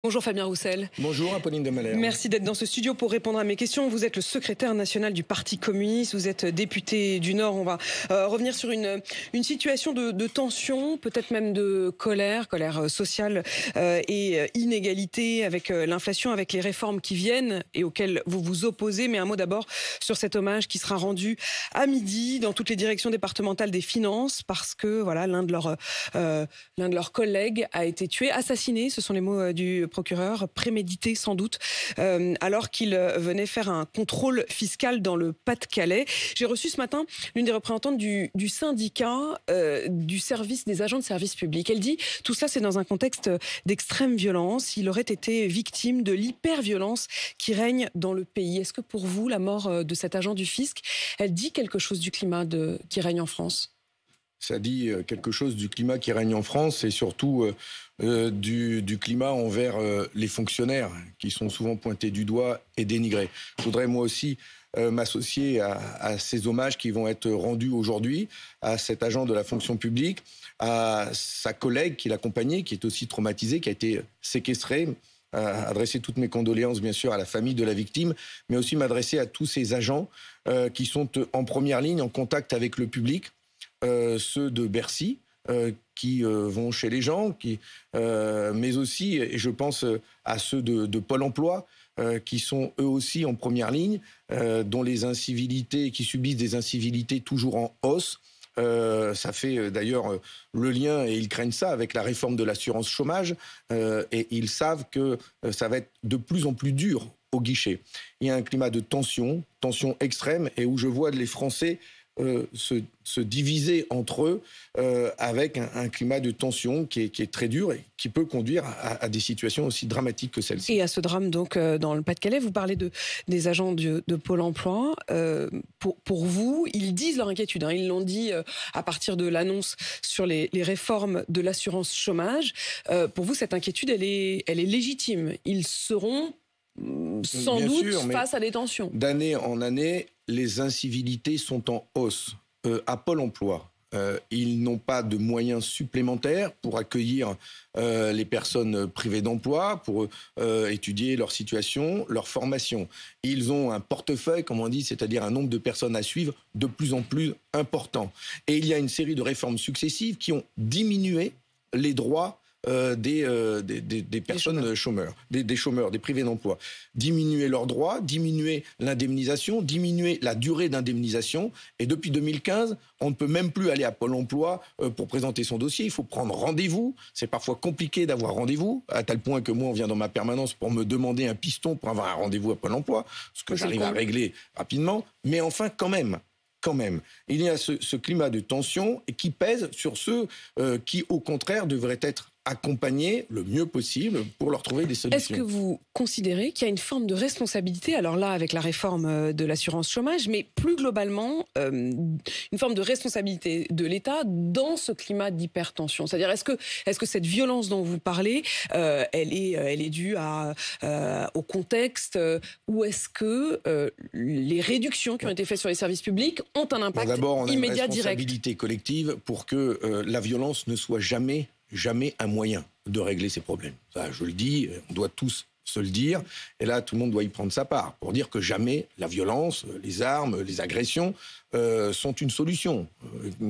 Bonjour Fabien Roussel. Bonjour Apolline de Malherbe. Merci d'être dans ce studio pour répondre à mes questions. Vous êtes le secrétaire national du Parti communiste, vous êtes député du Nord. On va revenir sur une situation de tension, peut-être même de colère sociale et inégalité avec l'inflation, avec les réformes qui viennent et auxquelles vous vous opposez. Mais un mot d'abord sur cet hommage qui sera rendu à midi dans toutes les directions départementales des finances parce que voilà, l'un de leurs collègues a été tué, assassiné, ce sont les mots du procureur, prémédité sans doute, alors qu'il venait faire un contrôle fiscal dans le Pas-de-Calais. J'ai reçu ce matin l'une des représentantes du syndicat du service des agents de service public. Elle dit tout cela c'est dans un contexte d'extrême violence. Il aurait été victime de l'hyperviolence qui règne dans le pays. Est-ce que pour vous, la mort de cet agent du fisc, elle dit quelque chose du climat qui règne en France ? Ça dit quelque chose du climat qui règne en France et surtout du climat envers les fonctionnaires qui sont souvent pointés du doigt et dénigrés. Je voudrais moi aussi m'associer à ces hommages qui vont être rendus aujourd'hui à cet agent de la fonction publique, à sa collègue qui l'accompagnait, qui est aussi traumatisée, qui a été séquestrée. Adresser toutes mes condoléances, bien sûr, à la famille de la victime, mais aussi m'adresser à tous ces agents qui sont en première ligne, en contact avec le public. Ceux de Bercy qui vont chez les gens, mais aussi, et je pense à ceux de Pôle emploi, qui sont eux aussi en première ligne, dont les incivilités, qui subissent des incivilités toujours en hausse. Ça fait d'ailleurs le lien, et ils craignent ça, avec la réforme de l'assurance chômage, et ils savent que ça va être de plus en plus dur au guichet. Il y a un climat de tension extrême, et où je vois les Français se diviser entre eux avec un climat de tension qui est très dur et qui peut conduire à des situations aussi dramatiques que celle-ci. Et à ce drame donc dans le Pas-de-Calais, vous parlez des agents de Pôle emploi. Pour vous, ils disent leur inquiétude. Ils l'ont dit à partir de l'annonce sur les réformes de l'assurance chômage. Pour vous, cette inquiétude, elle est légitime. Ils seront sans doute face à des tensions. D'année en année, les incivilités sont en hausse. À Pôle emploi, ils n'ont pas de moyens supplémentaires pour accueillir les personnes privées d'emploi, pour étudier leur situation, leur formation. Ils ont un portefeuille, comme on dit, c'est-à-dire un nombre de personnes à suivre de plus en plus important. Et il y a une série de réformes successives qui ont diminué les droits des personnes chômeurs, des chômeurs, des privés d'emploi. Diminuer leurs droits, diminuer l'indemnisation, diminuer la durée d'indemnisation. Et depuis 2015, on ne peut même plus aller à Pôle emploi pour présenter son dossier. Il faut prendre rendez-vous. C'est parfois compliqué d'avoir rendez-vous, à tel point que moi, on vient dans ma permanence pour me demander un piston pour avoir un rendez-vous à Pôle emploi, ce que j'arrive à régler rapidement. Mais enfin, quand même, il y a ce climat de tension qui pèse sur ceux qui, au contraire, devraient être accompagnés le mieux possible pour leur trouver des solutions. Est-ce que vous considérez qu'il y a une forme de responsabilité, alors là avec la réforme de l'assurance chômage, mais plus globalement une forme de responsabilité de l'État dans ce climat d'hypertension? C'est-à-dire est-ce que cette violence dont vous parlez, elle est due au contexte, ou est-ce que les réductions qui ont été faites sur les services publics ont un impact immédiat, direct? D'abord, on a une responsabilité collective pour que la violence ne soit jamais un moyen de régler ces problèmes. Ça, je le dis, on doit tous se le dire, et là, tout le monde doit y prendre sa part, pour dire que jamais la violence, les armes, les agressions sont une solution,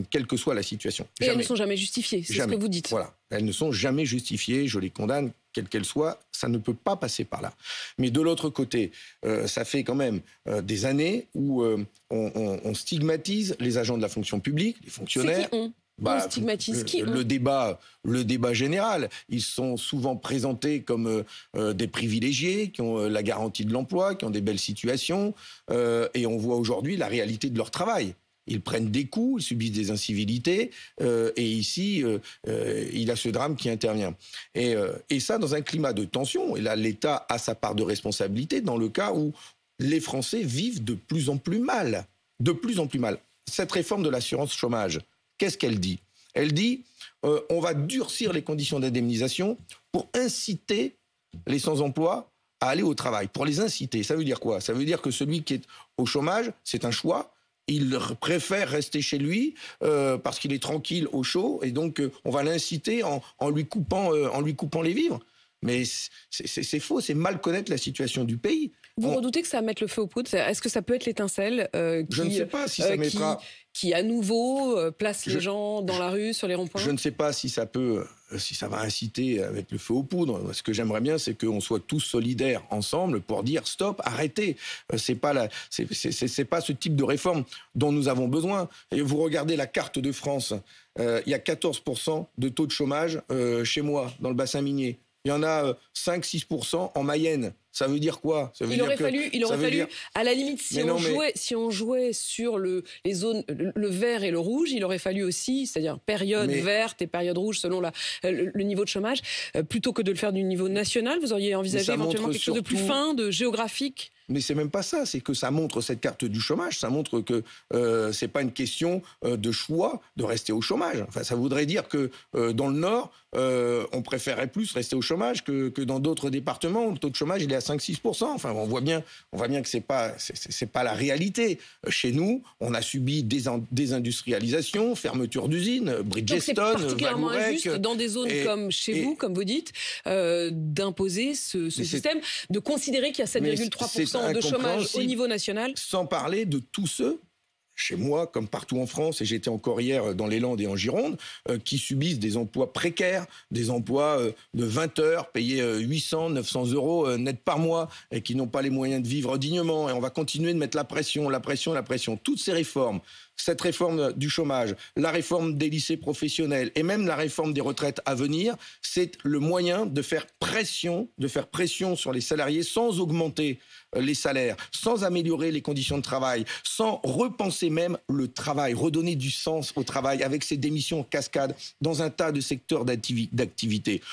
quelle que soit la situation. Et elles ne sont jamais justifiées, c'est ce que vous dites. Voilà, elles ne sont jamais justifiées, je les condamne, quelles qu'elles soient, ça ne peut pas passer par là. Mais de l'autre côté, ça fait quand même des années où on stigmatise les agents de la fonction publique, les fonctionnaires. C'est qui on stigmatise qui le débat général. Ils sont souvent présentés comme des privilégiés, qui ont la garantie de l'emploi, qui ont des belles situations. Et on voit aujourd'hui la réalité de leur travail. Ils prennent des coups, ils subissent des incivilités. Et ici, il y a ce drame qui intervient. Et ça, dans un climat de tension. Et là, l'État a sa part de responsabilité dans le cas où les Français vivent de plus en plus mal. De plus en plus mal. Cette réforme de l'assurance chômage, qu'est-ce qu'elle dit? Elle dit on va durcir les conditions d'indemnisation pour inciter les sans-emploi à aller au travail. Pour les inciter, ça veut dire quoi? Ça veut dire que celui qui est au chômage, c'est un choix. Il préfère rester chez lui parce qu'il est tranquille au chaud. Et donc, on va l'inciter en lui coupant les vivres. Mais c'est faux, c'est mal connaître la situation du pays. Vous redoutez que ça mette le feu aux poudres? Est-ce que ça peut être l'étincelle Je ne sais pas si ça mettra... qui à nouveau place les gens dans la rue, sur les ronds-points? Je ne sais pas si ça va inciter à mettre le feu aux poudres. Ce que j'aimerais bien, c'est qu'on soit tous solidaires ensemble pour dire stop, arrêtez. C'est pas ce type de réforme dont nous avons besoin. Et vous regardez la carte de France, il y a 14% de taux de chômage chez moi, dans le bassin minier. Il y en a 5-6% en Mayenne. Ça veut dire quoi? Il aurait fallu, à la limite, si on jouait sur les zones, le vert et le rouge, il aurait fallu aussi, c'est-à-dire période verte et période rouge selon le niveau de chômage, plutôt que de le faire du niveau national. Vous auriez envisagé éventuellement quelque chose de plus fin, de géographique? Mais c'est même pas ça, c'est que ça montre, cette carte du chômage, ça montre que c'est pas une question de choix de rester au chômage. Enfin, ça voudrait dire que dans le Nord, on préférerait plus rester au chômage que dans d'autres départements où le taux de chômage il est à 5-6%. Enfin, on voit bien que c'est pas la réalité. Chez nous, on a subi désindustrialisation, fermeture d'usines, Bridgestone, donc c'est particulièrement Vallourec, injuste dans des zones comme chez vous, comme vous dites, d'imposer ce système, de considérer qu'il y a 7,3% de chômage au niveau national. Sans parler de tous ceux, chez moi, comme partout en France, et j'étais encore hier dans les Landes et en Gironde, qui subissent des emplois précaires, des emplois de 20 heures, payés 800, 900 euros net par mois, et qui n'ont pas les moyens de vivre dignement. Et on va continuer de mettre la pression. Toutes ces réformes, cette réforme du chômage, la réforme des lycées professionnels et même la réforme des retraites à venir, c'est le moyen de faire pression sur les salariés sans augmenter les salaires, sans améliorer les conditions de travail, sans repenser même le travail, redonner du sens au travail avec ces démissions en cascade dans un tas de secteurs d'activité.